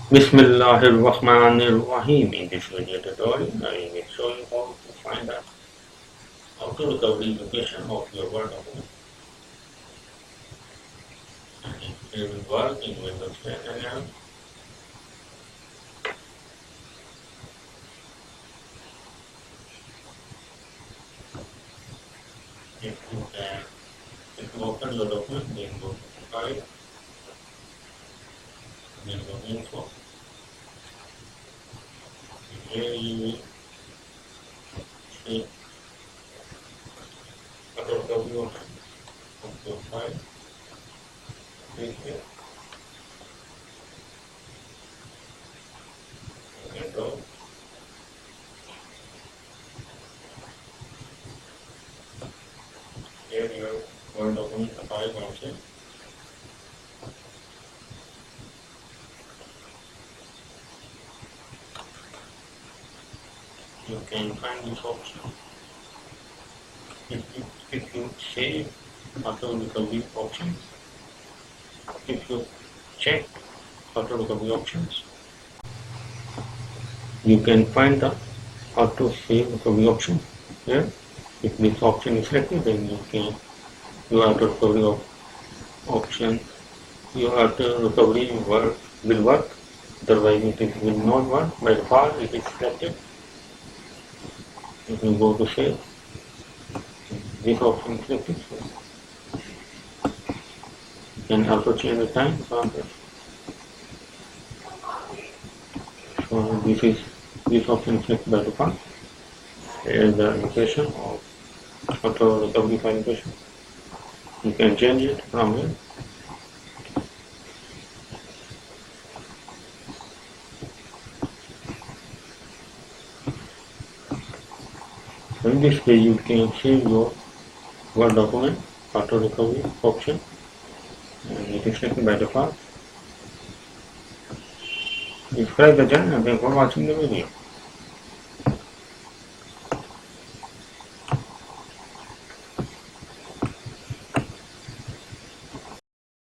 Bismillahirrahmanirrahim. In this video tutorial, I will show you how to find the auto recovery location of your Word document. And it will work in Windows 10 and 11. If you open your document, then go to File, then go to Info. Here you will see auto recovery option of your file. Click here and go. Here your Word document file comes in. You can find this option. If you save auto recovery options, if you check auto recovery options, you can find the auto save recovery option here. If this option is selected, then your auto recovery option, your auto recovery will work. Otherwise, it will not work. By default, it is selected. You can go to save. This option is selected. You can also change the time from this. So this option is selected by default. Here is the location of auto recovery file location. You can change it from here. So in this way, you can save your Word document auto recovery option, and it is selected by default. Subscribe the channel and thank you for watching the video.